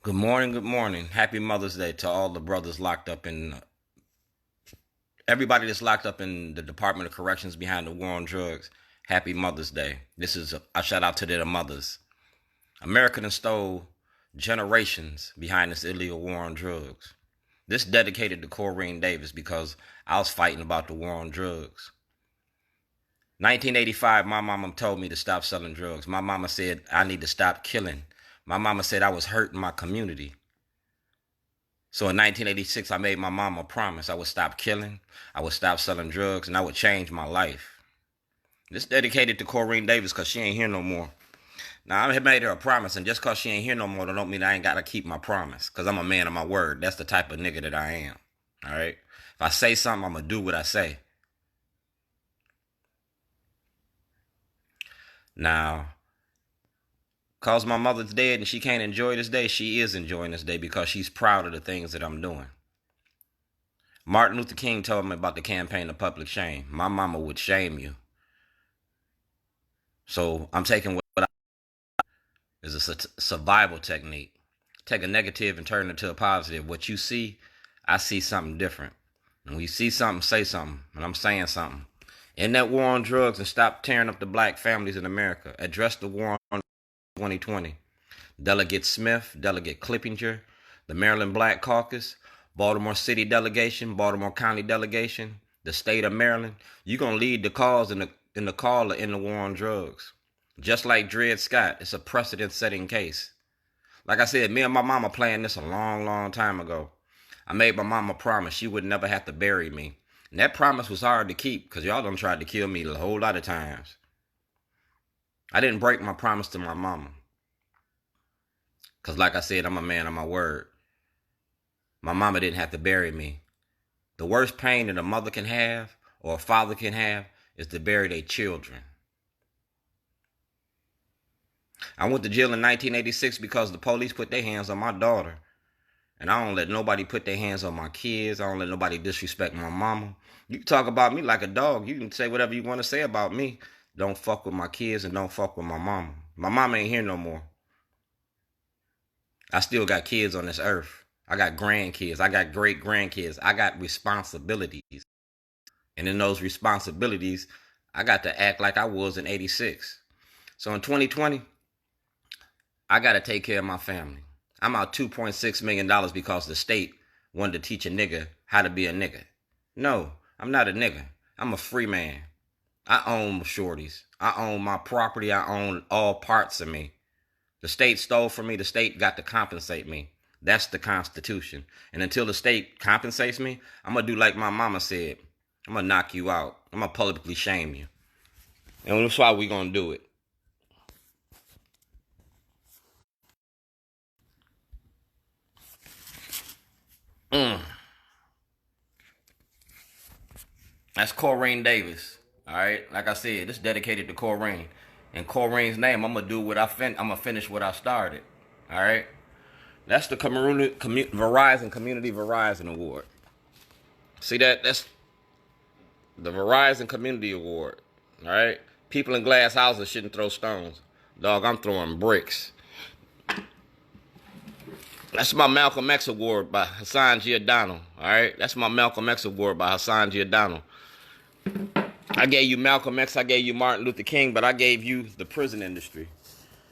Good morning, good morning. Happy Mother's Day to all the brothers locked up in, everybody that's locked up in the Department of Corrections behind the war on drugs. Happy Mother's Day. This is a shout out to their mothers. America done stole generations behind this illegal war on drugs. This dedicated to Corine Davis because I was fighting about the war on drugs. 1985, my mama told me to stop selling drugs. My mama said I need to stop killing. My mama said I was hurting my community. So in 1986, I made my mama a promise. I would stop killing, I would stop selling drugs, and I would change my life. This dedicated to Corine Davis because she ain't here no more. Now, I made her a promise, and just because she ain't here no more, don't mean I ain't got to keep my promise because I'm a man of my word. That's the type of nigga that I am, all right? If I say something, I'm going to do what I say. Now, because my mother's dead and she can't enjoy this day, she is enjoying this day because she's proud of the things that I'm doing. Martin Luther King told me about the campaign of public shame. My mama would shame you. So I'm taking what is a survival technique. Take a negative and turn it into a positive. What you see, I see something different. And when you see something, say something. And I'm saying something. End that war on drugs and stop tearing up the black families in America. Address the war on 2020. Delegate Smith, Delegate Clippinger, the Maryland Black Caucus, Baltimore City Delegation, Baltimore County Delegation, the state of Maryland. You're going to lead the cause in the call to end the war on drugs. Just like Dred Scott, it's a precedent-setting case. Like I said, me and my mama planned this a long, long time ago. I made my mama promise she would never have to bury me. And that promise was hard to keep because y'all done tried to kill me a whole lot of times. I didn't break my promise to my mama. Because like I said, I'm a man of my word. My mama didn't have to bury me. The worst pain that a mother can have or a father can have is to bury their children. I went to jail in 1986 because the police put their hands on my daughter. And I don't let nobody put their hands on my kids. I don't let nobody disrespect my mama. You can talk about me like a dog. You can say whatever you want to say about me. Don't fuck with my kids and don't fuck with my mama. My mama ain't here no more. I still got kids on this earth. I got grandkids. I got great grandkids. I got responsibilities. And in those responsibilities, I got to act like I was in 86. So in 2020, I got to take care of my family. I'm out $2.6 million because the state wanted to teach a nigga how to be a nigga. No, I'm not a nigga. I'm a free man. I own shorties. I own my property. I own all parts of me. The state stole from me. The state got to compensate me. That's the Constitution. And until the state compensates me, I'm going to do like my mama said. I'm going to knock you out. I'm going to publicly shame you. And that's why we're going to do it. That's Corine Davis. All right. Like I said, this is dedicated to Corine. In Corine's name, I'm gonna do what I'm gonna finish what I started. All right. That's the Verizon Community Verizon Award. See that? That's the Verizon Community Award. All right. People in glass houses shouldn't throw stones. Dog, I'm throwing bricks. That's my Malcolm X Award by Hassan Giordano. All right. That's my Malcolm X Award by Hassan Giordano. I gave you Malcolm X, I gave you Martin Luther King, but I gave you the prison industry.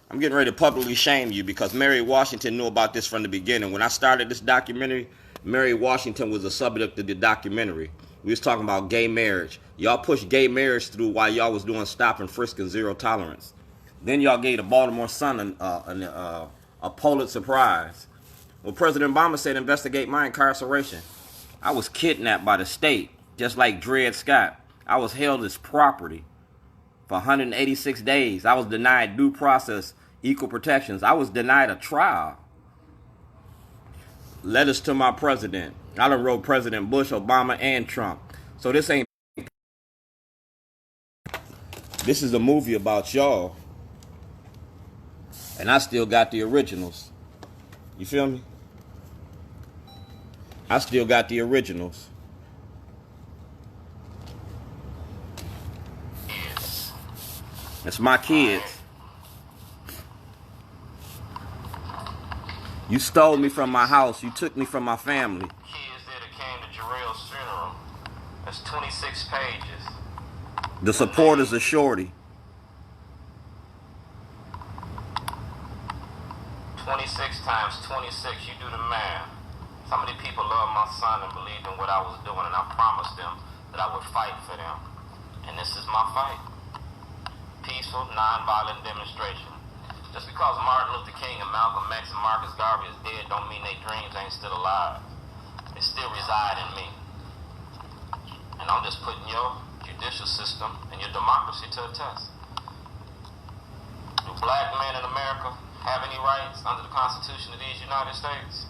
I'm getting ready to publicly shame you because Mary Washington knew about this from the beginning. When I started this documentary, Mary Washington was the subject of the documentary. We was talking about gay marriage. Y'all pushed gay marriage through while y'all was doing stop and frisk and zero tolerance. Then y'all gave the Baltimore Sun a Pulitzer Prize. Well, President Obama said investigate my incarceration. I was kidnapped by the state, just like Dred Scott. I was held as property for 186 days. I was denied due process, equal protections. I was denied a trial. Letters to my president. I done wrote President Bush, Obama, and Trump. So this ain't... This is a movie about y'all. And I still got the originals. You feel me? I still got the originals. It's my kids. You stole me from my house. You took me from my family. Kids that came to Jarrell's funeral. That's 26 pages. The supporters are shorty. 26 times 26, you do the math. Some of the people loved my son and believed in what I was doing, and I promised them that I would fight for them. And this is my fight. Peaceful, non-violent demonstration. Just because Martin Luther King and Malcolm X and Marcus Garvey is dead don't mean their dreams ain't still alive. They still reside in me. And I'm just putting your judicial system and your democracy to a test. Do black men in America have any rights under the Constitution of these United States?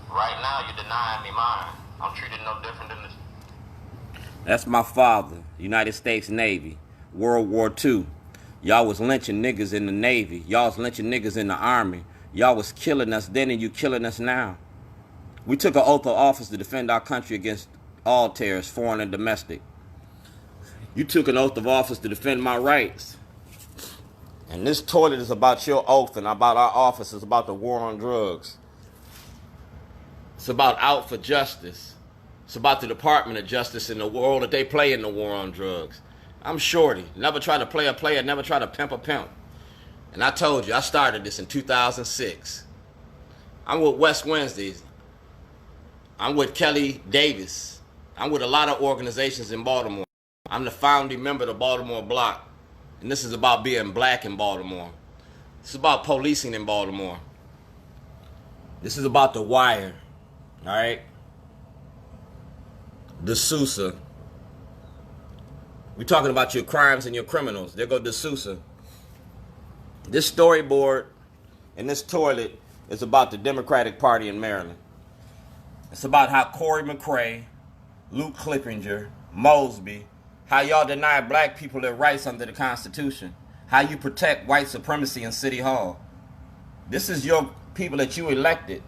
Right now, you're denying me mine. I'm treated no different than this. That's my father, United States Navy, World War II. Y'all was lynching niggas in the Navy. Y'all was lynching niggas in the Army. Y'all was killing us then and you killing us now. We took an oath of office to defend our country against all terrorists, foreign and domestic. You took an oath of office to defend my rights. And this toilet is about your oath and about our office. It's about the war on drugs. It's about out for justice. It's about the Department of Justice and the role that they play in the war on drugs. I'm shorty. Never try to play a player, never try to pimp a pimp. And I told you, I started this in 2006. I'm with West Wednesdays. I'm with Kelly Davis. I'm with a lot of organizations in Baltimore. I'm the founding member of the Baltimore Block. And this is about being black in Baltimore. This is about policing in Baltimore. This is about The Wire. All right? De Sousa. We're talking about your crimes and your criminals. There go De Sousa. This storyboard and this toilet is about the Democratic Party in Maryland. It's about how Corey McCray, Luke Clippinger, Mosby, how y'all deny black people their rights under the Constitution. How you protect white supremacy in City Hall. This is your people that you elected.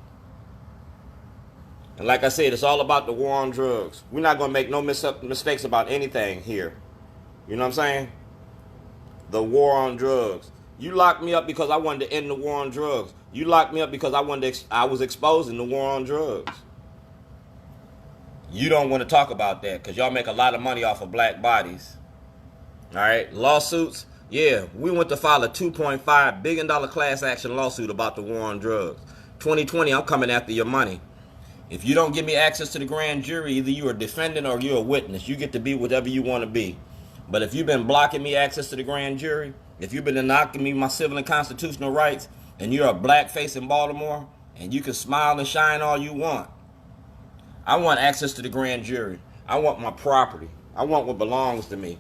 And like I said, it's all about the war on drugs. We're not going to make no mistakes about anything here. You know what I'm saying? The war on drugs. You locked me up because I wanted to end the war on drugs. You locked me up because I was exposing the war on drugs. You don't want to talk about that because y'all make a lot of money off of black bodies. All right? Lawsuits. Yeah, we went to file a $2.5 billion class action lawsuit about the war on drugs. 2020, I'm coming after your money. If you don't give me access to the grand jury, either you're a defendant or you're a witness. You get to be whatever you want to be. But if you've been blocking me access to the grand jury, if you've been denying me my civil and constitutional rights, and you're a black face in Baltimore, and you can smile and shine all you want, I want access to the grand jury. I want my property. I want what belongs to me.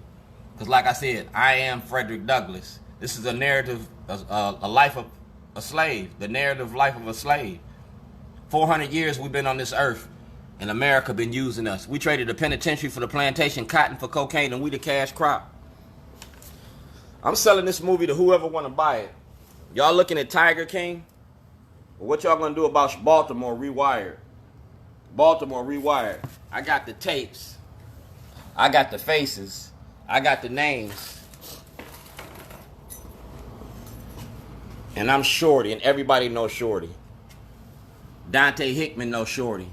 Because like I said, I am Frederick Douglass. This is a narrative, a life of a slave. The narrative life of a slave. 400 years we've been on this earth, and America been using us. We traded the penitentiary for the plantation, cotton for cocaine, and we the cash crop. I'm selling this movie to whoever want to buy it. Y'all looking at Tiger King? What y'all gonna do about Baltimore Rewired? Baltimore Rewired. I got the tapes. I got the faces. I got the names. And I'm Shorty, and everybody knows Shorty. Dante Hickman knows Shorty.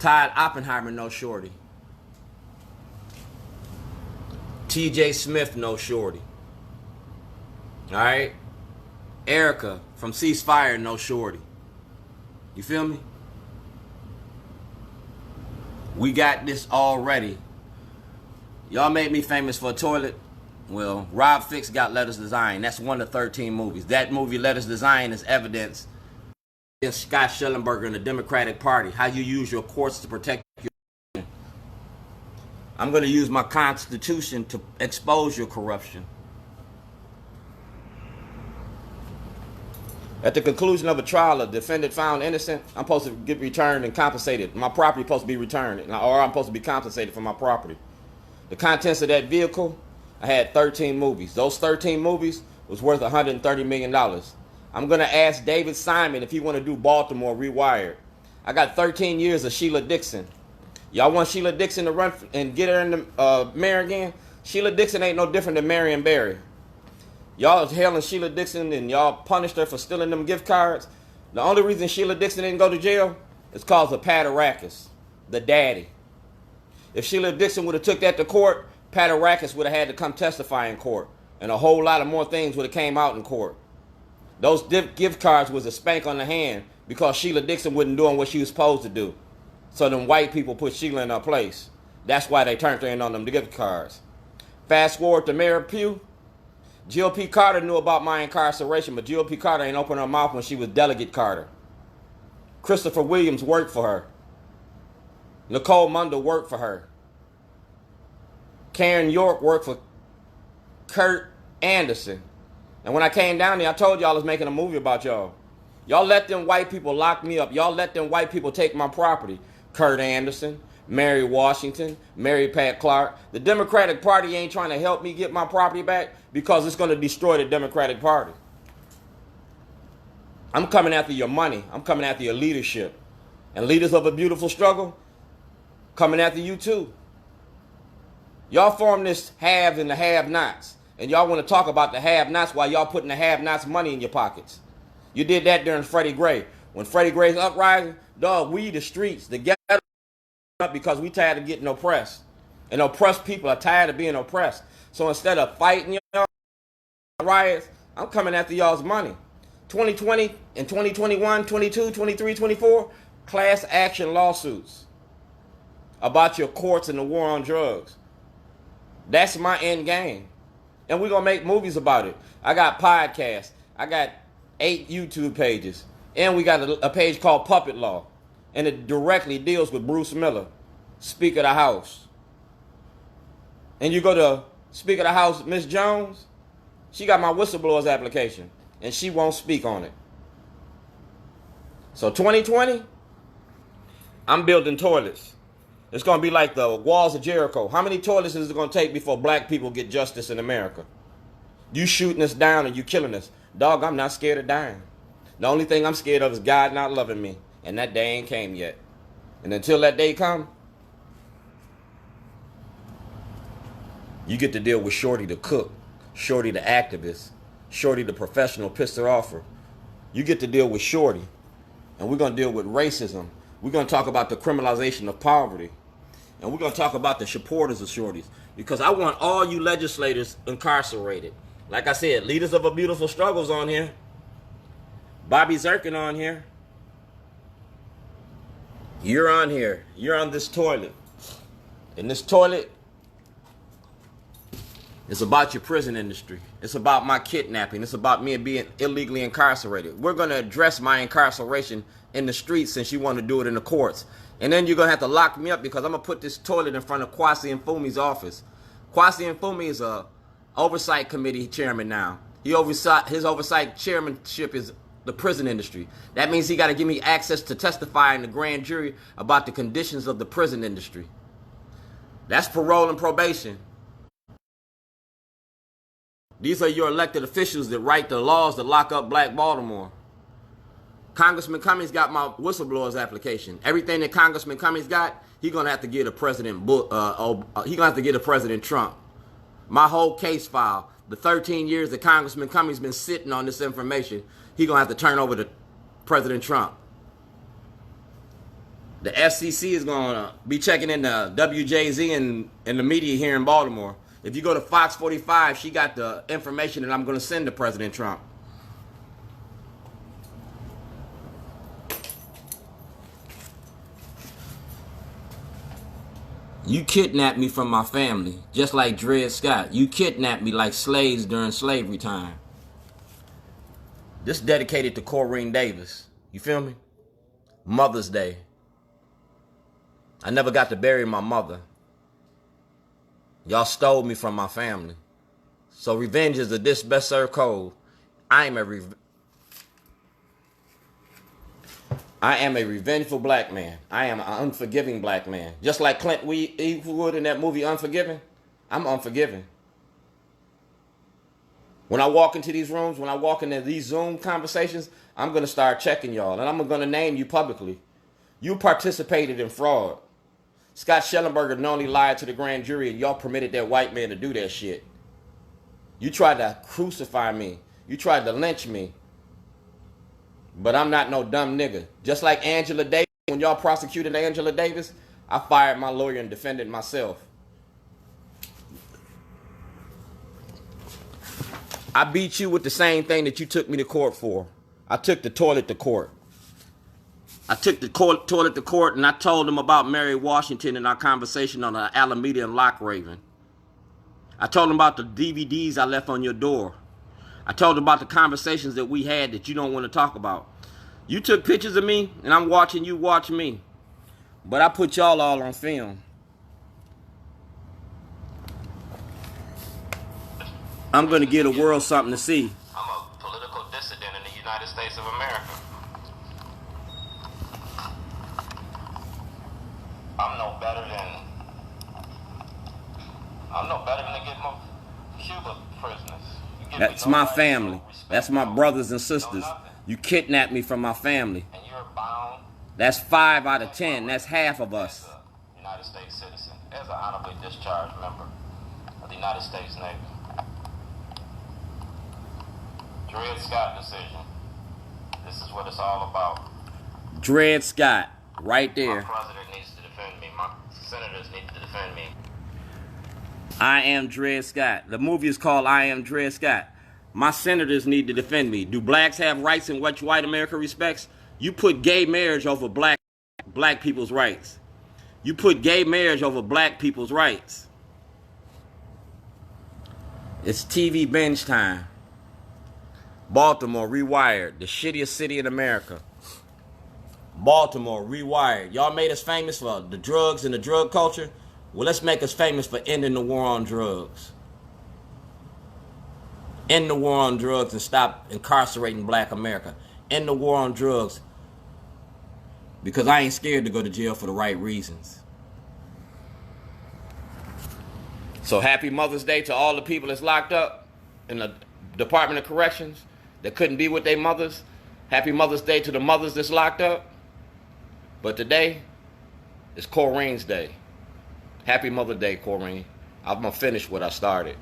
Todd Oppenheimer knows Shorty. T.J. Smith knows Shorty. All right? Erica from Ceasefire knows Shorty. You feel me? We got this already. Y'all made me famous for a toilet. Well, Rob Fix got Letters Design. That's one of 13 movies. That movie, Letters Design, is evidence against Scott Shellenberger and the Democratic Party. How you use your courts to protect your... I'm going to use my Constitution to expose your corruption. At the conclusion of a trial, a defendant found innocent, I'm supposed to get returned and compensated. My property is supposed to be returned, or I'm supposed to be compensated for my property. The contents of that vehicle, I had 13 movies. Those 13 movies was worth $130 million. I'm going to ask David Simon if he want to do Baltimore Rewired. I got 13 years of Sheila Dixon. Y'all want Sheila Dixon to run and get her in the mayor again? Sheila Dixon ain't no different than Marion Barry. Y'all was hailing Sheila Dixon and y'all punished her for stealing them gift cards. The only reason Sheila Dixon didn't go to jail is because of Patarakis, the daddy. If Sheila Dixon would have took that to court, Patarakis would have had to come testify in court. And a whole lot of more things would have came out in court. Those gift cards was a spank on the hand because Sheila Dixon wasn't doing what she was supposed to do. So them white people put Sheila in her place. That's why they turned her in on them gift cards. Fast forward to Mayor Pugh. Jill P. Carter knew about my incarceration, but Jill P. Carter ain't opened her mouth when she was Delegate Carter. Christopher Williams worked for her. Nicole Mundell worked for her. Karen York worked for Kurt Anderson. And when I came down there, I told y'all I was making a movie about y'all. Y'all let them white people lock me up. Y'all let them white people take my property. Kurt Anderson, Mary Washington, Mary Pat Clark. The Democratic Party ain't trying to help me get my property back because it's going to destroy the Democratic Party. I'm coming after your money. I'm coming after your leadership. And leaders of a beautiful struggle, coming after you too. Y'all form this haves and the have-nots. And y'all want to talk about the have-nots while y'all putting the have-nots money in your pockets. You did that during Freddie Gray. When Freddie Gray's uprising, dog, we the streets, the ghetto up because we tired of getting oppressed. And oppressed people are tired of being oppressed. So instead of fighting y'all riots, I'm coming after y'all's money. 2020 and 2021, 22, 23, 24, class action lawsuits about your courts and the war on drugs. That's my end game. And we're going to make movies about it. I got podcasts. I got 8 YouTube pages. And we got a page called Puppet Law. And it directly deals with Bruce Miller, Speaker of the House. And you go to Speaker of the House, Miss Jones, she got my whistleblower's application. And she won't speak on it. So 2020, I'm building toilets. It's going to be like the walls of Jericho. How many toilets is it going to take before black people get justice in America? You shooting us down and you killing us. Dog, I'm not scared of dying. The only thing I'm scared of is God not loving me. And that day ain't came yet. And until that day come, you get to deal with Shorty the cook, Shorty the activist, Shorty the professional pisser offer. You get to deal with Shorty. And we're going to deal with racism. We're going to talk about the criminalization of poverty. And we're going to talk about the supporters of Shorties. Because I want all you legislators incarcerated. Like I said, leaders of a beautiful struggle's on here. Bobby Zirkin on here. You're on here. You're on this toilet. And this toilet is about your prison industry. It's about my kidnapping. It's about me being illegally incarcerated. We're going to address my incarceration in the streets since you want to do it in the courts. And then you're going to have to lock me up because I'm going to put this toilet in front of Kwasi Mfume's office. Kwasi Mfume is a oversight committee chairman now. His oversight chairmanship is the prison industry. That means he got to give me access to testify in the grand jury about the conditions of the prison industry. That's parole and probation. These are your elected officials that write the laws that lock up Black Baltimore. Congressman Cummings got my whistleblower's application. Everything that Congressman Cummings got, he's gonna have to get a President Trump. My whole case file, the 13 years that Congressman Cummings been sitting on this information, he's gonna have to turn over to President Trump. The FCC is gonna be checking in the WJZ and the media here in Baltimore. If you go to Fox 45, she got the information that I'm going to send to President Trump. You kidnapped me from my family, just like Dred Scott. You kidnapped me like slaves during slavery time. This is dedicated to Corine Davis. You feel me? Mother's Day. I never got to bury my mother. Y'all stole me from my family. So revenge is a best served code. I am a revengeful black man. I am an unforgiving black man. Just like Clint Eastwood in that movie Unforgiven, I'm unforgiving. When I walk into these rooms, when I walk into these Zoom conversations, I'm going to start checking y'all. And I'm going to name you publicly. You participated in fraud. Scott Shellenberger knowingly lied to the grand jury and y'all permitted that white man to do that shit. You tried to crucify me. You tried to lynch me. But I'm not no dumb nigga. Just like Angela Davis, when y'all prosecuted Angela Davis, I fired my lawyer and defended myself. I beat you with the same thing that you took me to court for. I took the toilet to court. I took the toilet to court and I told them about Mary Washington and our conversation on the Alameda and Lochraven. I told them about the DVDs I left on your door. I told them about the conversations that we had that you don't want to talk about. You took pictures of me and I'm watching you watch me. But I put y'all all on film. I'm going to give the world something to see. I'm a political dissident in the United States of America. I'm no better than to get my Cuba prisoners. That's my family. That's my brothers and sisters. You kidnapped me from my family. And you're bound. That's 5 out of 10. That's half of us. As a United States citizen, as an honorably discharged member of the United States Navy. Dred Scott decision. This is what it's all about. Dred Scott, right there. My president needs to defend me. My senators need to defend me. I am Dred Scott. The movie is called I Am Dred Scott. My senators need to defend me. Do blacks have rights in which white America respects? You put gay marriage over black people's rights. You put gay marriage over black people's rights. It's TV binge time. Baltimore Rewired, the shittiest city in America. Baltimore Rewired. Y'all made us famous for the drugs and the drug culture. Well, let's make us famous for ending the war on drugs. End the war on drugs and stop incarcerating black America. End the war on drugs. Because I ain't scared to go to jail for the right reasons. So happy Mother's Day to all the people that's locked up in the Department of Corrections that couldn't be with their mothers. Happy Mother's Day to the mothers that's locked up. But today is Corine's Day. Happy Mother's Day, Corine. I'm going to finish what I started.